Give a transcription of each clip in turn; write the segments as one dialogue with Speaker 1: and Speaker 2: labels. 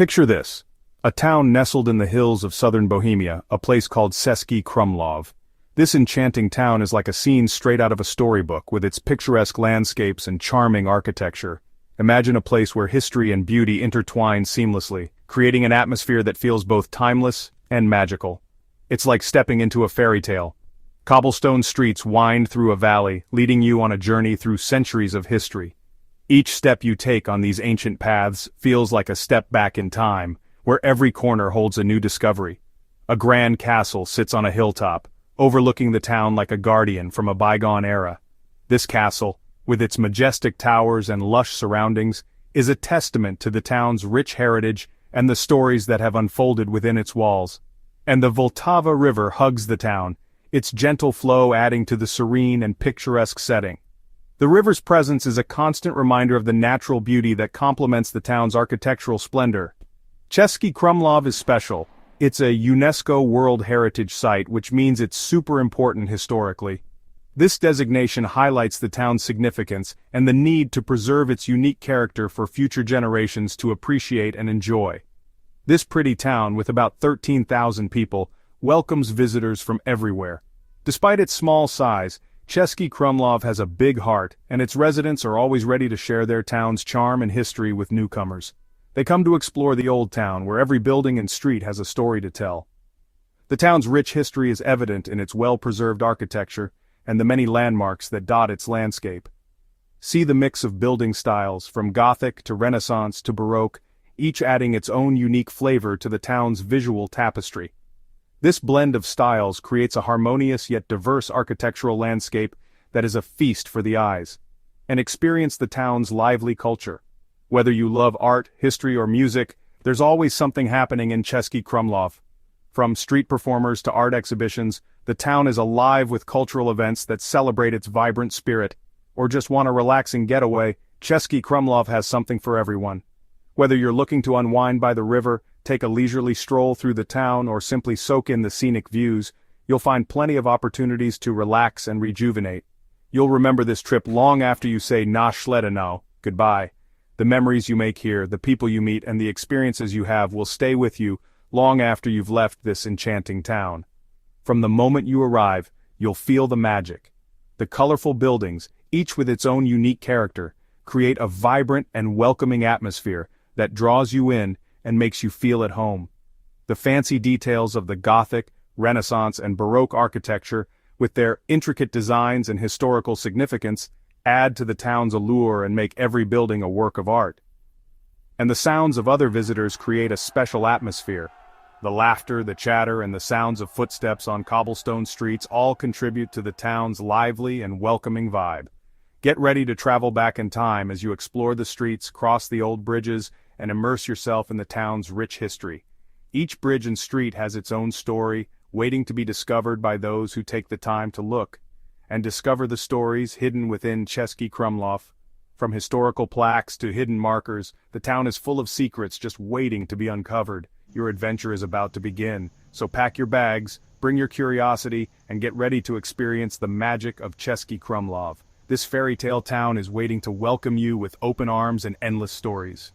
Speaker 1: Picture this. A town nestled in the hills of southern Bohemia, a place called Český Krumlov. This enchanting town is like a scene straight out of a storybook with its picturesque landscapes and charming architecture. Imagine a place where history and beauty intertwine seamlessly, creating an atmosphere that feels both timeless and magical. It's like stepping into a fairy tale. Cobblestone streets wind through a valley, leading you on a journey through centuries of history. Each step you take on these ancient paths feels like a step back in time, where every corner holds a new discovery. A grand castle sits on a hilltop, overlooking the town like a guardian from a bygone era. This castle, with its majestic towers and lush surroundings, is a testament to the town's rich heritage and the stories that have unfolded within its walls. And the Vltava River hugs the town, its gentle flow adding to the serene and picturesque setting. The river's presence is a constant reminder of the natural beauty that complements the town's architectural splendor. Český Krumlov is special. It's a UNESCO World Heritage Site, which means it's super important historically. This designation highlights the town's significance and the need to preserve its unique character for future generations to appreciate and enjoy. This pretty town, with about 13,000 people, welcomes visitors from everywhere. Despite its small size, Český Krumlov has a big heart, and its residents are always ready to share their town's charm and history with newcomers. They come to explore the old town, where every building and street has a story to tell. The town's rich history is evident in its well-preserved architecture and the many landmarks that dot its landscape. See the mix of building styles, from Gothic to Renaissance to Baroque, each adding its own unique flavor to the town's visual tapestry. This blend of styles creates a harmonious yet diverse architectural landscape that is a feast for the eyes. And experience the town's lively culture. Whether you love art, history, or music, there's always something happening in Český Krumlov. From street performers to art exhibitions, the town is alive with cultural events that celebrate its vibrant spirit. Or just want a relaxing getaway, Český Krumlov has something for everyone. Whether you're looking to unwind by the river, take a leisurely stroll through the town, or simply soak in the scenic views, you'll find plenty of opportunities to relax and rejuvenate. You'll remember this trip long after you say "Na shledanou," goodbye. The memories you make here, the people you meet, and the experiences you have will stay with you long after you've left this enchanting town. From the moment you arrive, you'll feel the magic. The colorful buildings, each with its own unique character, create a vibrant and welcoming atmosphere that draws you in and makes you feel at home. The fancy details of the Gothic, Renaissance, and Baroque architecture, with their intricate designs and historical significance, add to the town's allure and make every building a work of art. And the sounds of other visitors create a special atmosphere. The laughter, the chatter, and the sounds of footsteps on cobblestone streets all contribute to the town's lively and welcoming vibe. Get ready to travel back in time as you explore the streets, cross the old bridges, and immerse yourself in the town's rich history. Each bridge and street has its own story, waiting to be discovered by those who take the time to look and discover the stories hidden within Český Krumlov. From historical plaques to hidden markers, the town is full of secrets just waiting to be uncovered. Your adventure is about to begin, so pack your bags, bring your curiosity, and get ready to experience the magic of Český Krumlov. This fairy tale town is waiting to welcome you with open arms and endless stories.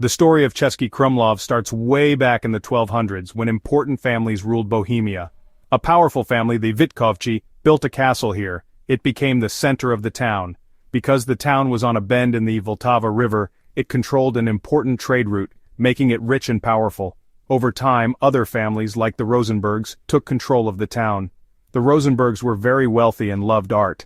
Speaker 1: The story of Český Krumlov starts way back in the 1200s when important families ruled Bohemia. A powerful family, the Vitkovci, built a castle here. It became the center of the town. Because the town was on a bend in the Vltava River, it controlled an important trade route, making it rich and powerful. Over time, other families, like the Rosenbergs, took control of the town. The Rosenbergs were very wealthy and loved art.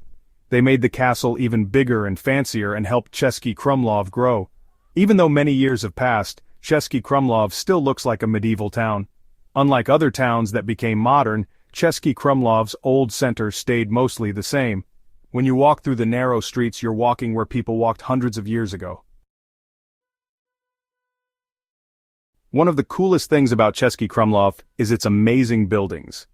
Speaker 1: They made the castle even bigger and fancier and helped Český Krumlov grow. Even though many years have passed, Český Krumlov still looks like a medieval town. Unlike other towns that became modern, Český Krumlov's old center stayed mostly the same. When you walk through the narrow streets, you're walking where people walked hundreds of years ago. One of the coolest things about Český Krumlov is its amazing buildings.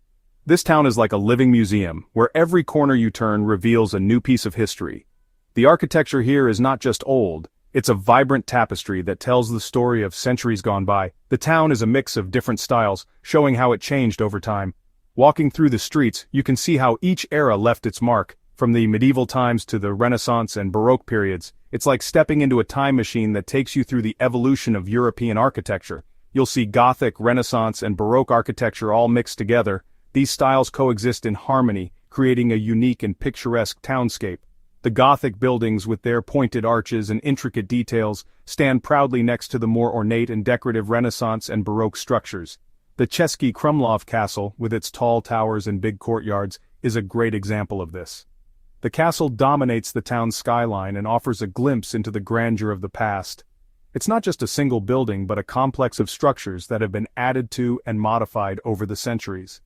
Speaker 1: This town is like a living museum, where every corner you turn reveals a new piece of history. The architecture here is not just old, it's a vibrant tapestry that tells the story of centuries gone by. The town is a mix of different styles, showing how it changed over time. Walking through the streets, you can see how each era left its mark, From the medieval times to the Renaissance and Baroque periods, it's like stepping into a time machine that takes you through the evolution of European architecture. You'll see Gothic, Renaissance, and Baroque architecture all mixed together. These styles coexist in harmony, creating a unique and picturesque townscape. The Gothic buildings, with their pointed arches and intricate details, stand proudly next to the more ornate and decorative Renaissance and Baroque structures. The Český Krumlov castle, with its tall towers and big courtyards, is a great example of this. The castle dominates the town's skyline and offers a glimpse into the grandeur of the past. It's not just a single building but a complex of structures that have been added to and modified over the centuries.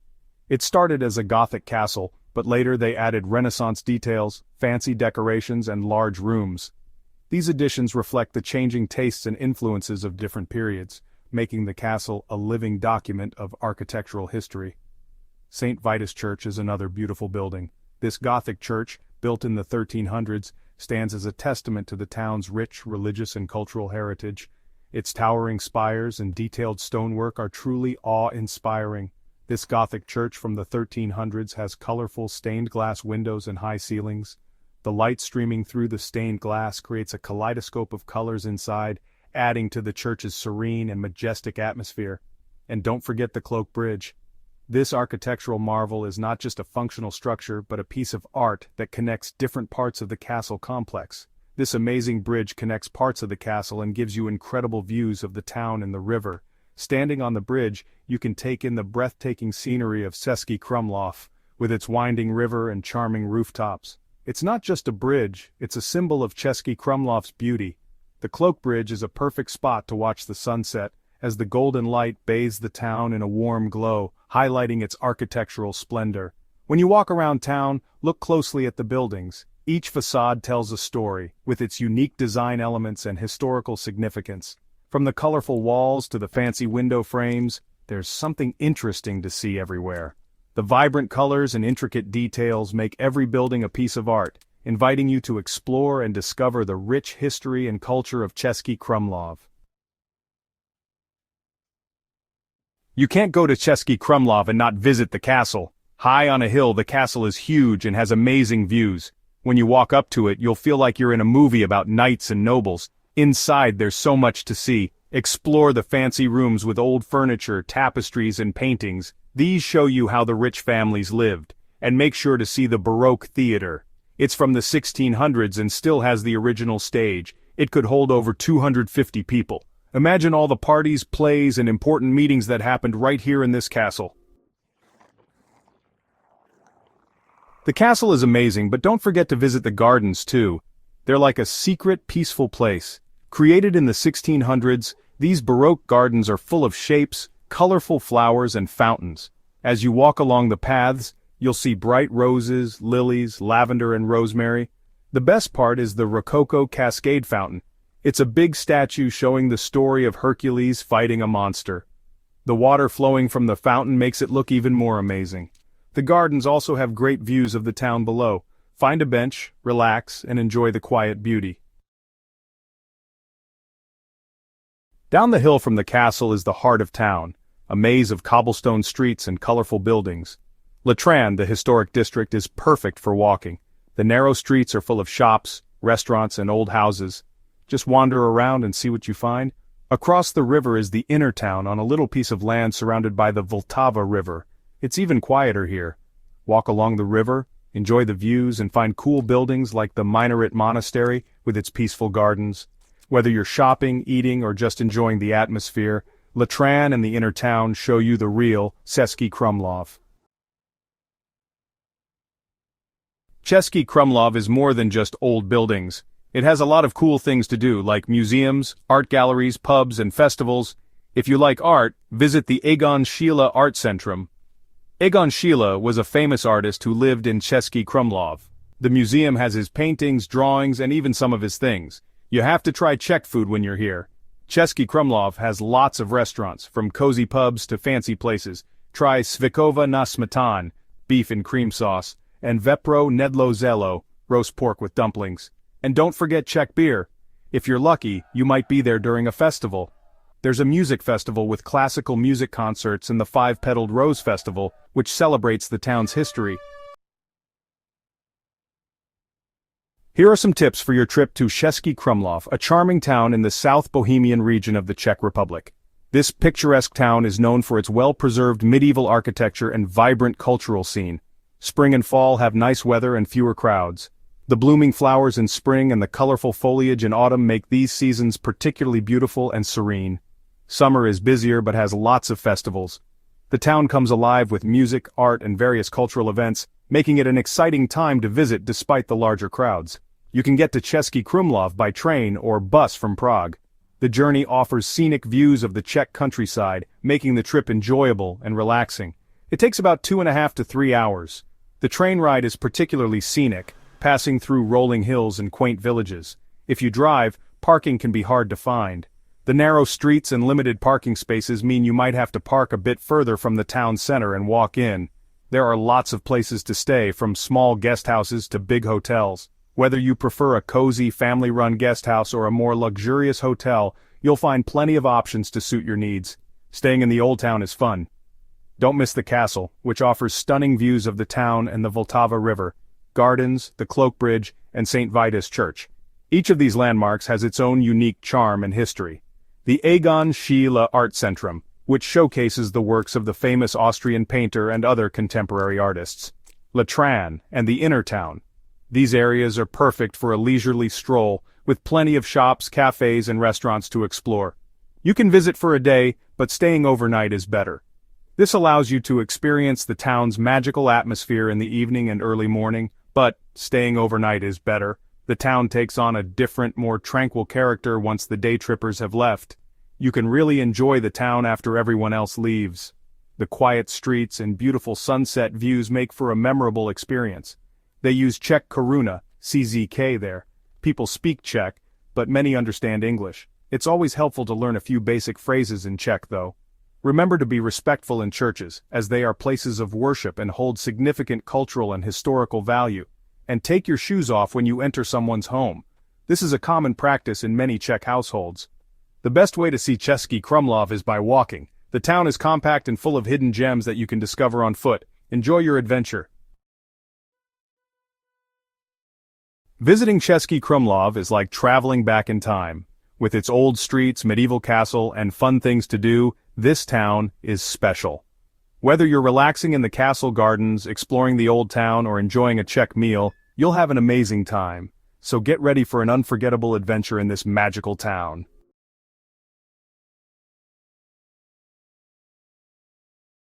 Speaker 1: It started as a Gothic castle, but later they added Renaissance details, fancy decorations, and large rooms. These additions reflect the changing tastes and influences of different periods, making the castle a living document of architectural history. St. Vitus Church is another beautiful building. This Gothic church, built in the 1300s, stands as a testament to the town's rich religious and cultural heritage. Its towering spires and detailed stonework are truly awe-inspiring. This Gothic church from the 1300s has colorful stained glass windows and high ceilings. The light streaming through the stained glass creates a kaleidoscope of colors inside, adding to the church's serene and majestic atmosphere. And don't forget the Cloak Bridge. This architectural marvel is not just a functional structure but a piece of art that connects different parts of the castle complex. This amazing bridge connects parts of the castle and gives you incredible views of the town and the river. Standing on the bridge, you can take in the breathtaking scenery of Český Krumlov, with its winding river and charming rooftops. It's not just a bridge, it's a symbol of Český Krumlov's beauty. The Cloak Bridge is a perfect spot to watch the sunset, as the golden light bathes the town in a warm glow, highlighting its architectural splendor. When you walk around town, look closely at the buildings. Each facade tells a story, with its unique design elements and historical significance. From the colorful walls to the fancy window frames, there's something interesting to see everywhere. The vibrant colors and intricate details make every building a piece of art, inviting you to explore and discover the rich history and culture of Český Krumlov. You can't go to Český Krumlov and not visit the castle. High on a hill, the castle is huge and has amazing views. When you walk up to it, you'll feel like you're in a movie about knights and nobles. Inside, there's so much to see. Explore the fancy rooms with old furniture, tapestries, and paintings. These show you how the rich families lived. And make sure to see the Baroque theater. It's from the 1600s and still has the original stage. It could hold over 250 people. Imagine all the parties, plays, and important meetings that happened right here in this castle. The castle is amazing, but don't forget to visit the gardens too. They're like a secret, peaceful place. Created in the 1600s, these Baroque gardens are full of shapes, colorful flowers, and fountains. As you walk along the paths, you'll see bright roses, lilies, lavender, and rosemary. The best part is the Rococo Cascade Fountain. It's a big statue showing the story of Hercules fighting a monster. The water flowing from the fountain makes it look even more amazing. The gardens also have great views of the town below. Find a bench, relax, and enjoy the quiet beauty. Down the hill from the castle is the heart of town, a maze of cobblestone streets and colorful buildings. Latrán, the historic district, is perfect for walking. The narrow streets are full of shops, restaurants, and old houses. Just wander around and see what you find. Across the river is the inner town on a little piece of land surrounded by the Vltava River. It's even quieter here. Walk along the river, enjoy the views, and find cool buildings like the Minaret Monastery with its peaceful gardens. Whether you're shopping, eating, or just enjoying the atmosphere, Latrán and the inner town show you the real Český Krumlov. Český Krumlov is more than just old buildings. It has a lot of cool things to do, like museums, art galleries, pubs, and festivals. If you like art, visit the Egon Schiele Art Centrum. Egon Schiele was a famous artist who lived in Český Krumlov. The museum has his paintings, drawings, and even some of his things. You have to try Czech food when you're here. Český Krumlov has lots of restaurants, from cozy pubs to fancy places. Try Svikova na smetan, beef and cream sauce, and Vepro Nedlo Zelo, roast pork with dumplings. And don't forget Czech beer. If you're lucky, you might be there during a festival. There's a music festival with classical music concerts and the Five-Petaled Rose Festival, which celebrates the town's history. Here are some tips for your trip to Český Krumlov, a charming town in the South Bohemian region of the Czech Republic. This picturesque town is known for its well-preserved medieval architecture and vibrant cultural scene. Spring and fall have nice weather and fewer crowds. The blooming flowers in spring and the colorful foliage in autumn make these seasons particularly beautiful and serene. Summer is busier but has lots of festivals. The town comes alive with music, art, and various cultural events, making it an exciting time to visit despite the larger crowds. You can get to Český Krumlov by train or bus from Prague. The journey offers scenic views of the Czech countryside, making the trip enjoyable and relaxing. It takes about 2.5 to 3 hours. The train ride is particularly scenic, passing through rolling hills and quaint villages. If you drive, parking can be hard to find. The narrow streets and limited parking spaces mean you might have to park a bit further from the town center and walk in. There are lots of places to stay, from small guest houses to big hotels. Whether you prefer a cozy, family-run guest house or a more luxurious hotel, you'll find plenty of options to suit your needs. Staying in the old town is fun. Don't miss the castle, which offers stunning views of the town and the Vltava River, gardens, the Cloak Bridge, and St. Vitus Church. Each of these landmarks has its own unique charm and history. The Egon Schiele Art Centrum, which showcases the works of the famous Austrian painter and other contemporary artists. Latrán and the Inner Town. These areas are perfect for a leisurely stroll, with plenty of shops, cafes, and restaurants to explore. You can visit for a day, but staying overnight is better. This allows you to experience the town's magical atmosphere in the evening and early morning, but staying overnight is better. The town takes on a different, more tranquil character once the day trippers have left. You can really enjoy the town after everyone else leaves. The quiet streets and beautiful sunset views make for a memorable experience. They use Czech koruna, CZK there. People speak Czech, but many understand English. It's always helpful to learn a few basic phrases in Czech though. Remember to be respectful in churches, as they are places of worship and hold significant cultural and historical value. And take your shoes off when you enter someone's home. This is a common practice in many Czech households. The best way to see Český Krumlov is by walking. The town is compact and full of hidden gems that you can discover on foot. Enjoy your adventure. Visiting Český Krumlov is like traveling back in time. With its old streets, medieval castle, and fun things to do, this town is special. Whether you're relaxing in the castle gardens, exploring the old town, or enjoying a Czech meal, you'll have an amazing time. So get ready for an unforgettable adventure in this magical town.